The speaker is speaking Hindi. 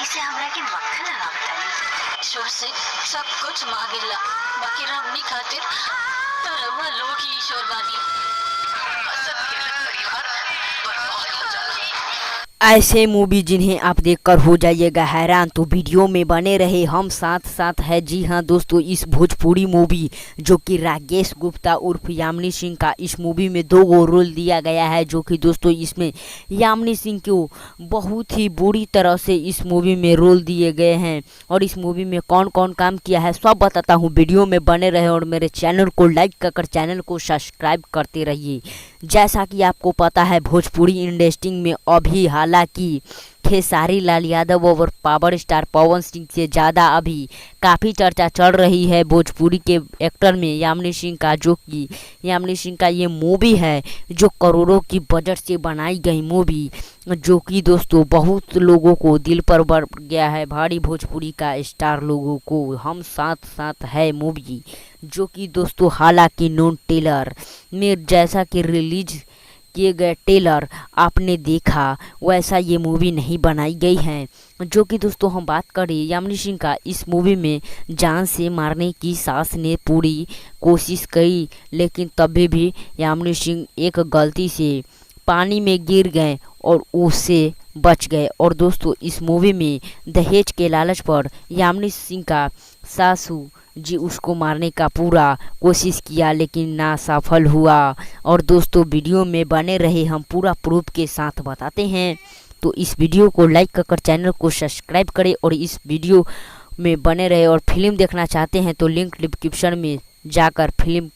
से हमरा के मक्खन लगावतानी। ईश्वर से सब कुछ मांगेला, बाकी हमनी खातिर तो रउआ लोग ही ईश्वर बानी। सबके अलग परिवार बर्बाद हो जाला। ऐसे मूवी जिन्हें आप देखकर हो जाइएगा हैरान, तो वीडियो में बने रहे हम साथ साथ है। जी हाँ दोस्तों, इस भोजपुरी मूवी जो कि राकेश गुप्ता उर्फ यामिनी सिंह का इस मूवी में 2 रोल दिया गया है, जो कि दोस्तों इसमें यामिनी सिंह को बहुत ही बुरी तरह से इस मूवी में रोल दिए गए हैं। और इस मूवी में कौन कौन काम किया है सब बताता हूँ, वीडियो में बने रहे और मेरे चैनल को लाइक कर चैनल को सब्सक्राइब करते रहिए। जैसा कि आपको पता है, भोजपुरी इंडस्ट्री में अभी हालांकि खेसारी लाल यादव और पावर स्टार पवन सिंह से ज़्यादा अभी काफ़ी चर्चा चल रही है भोजपुरी के एक्टर में यामिनी सिंह का, जो कि यामिनी सिंह का ये मूवी है जो करोड़ों की बजट से बनाई गई मूवी, जो कि दोस्तों बहुत लोगों को दिल पर बढ़ गया है, भारी भोजपुरी का स्टार लोगों को। हम साथ साथ है मूवी, जो कि दोस्तों हालांकि नॉन टेलर में जैसा कि रिलीज किए गए टेलर आपने देखा वैसा ये मूवी नहीं बनाई गई है। जो कि दोस्तों हम बात करें यामिनी सिंह का, इस मूवी में जान से मारने की सास ने पूरी कोशिश की, लेकिन तभी भी यामिनी सिंह एक गलती से पानी में गिर गए और उससे बच गए। और दोस्तों इस मूवी में दहेज के लालच पर यामिनी सिंह का सासू जी उसको मारने का पूरा कोशिश किया, लेकिन ना सफल हुआ। और दोस्तों वीडियो में बने रहे, हम पूरा प्रूफ के साथ बताते हैं। तो इस वीडियो को लाइक कर चैनल को सब्सक्राइब करें और इस वीडियो में बने रहे। और फिल्म देखना चाहते हैं तो लिंक डिस्क्रिप्शन में जाकर फिल्म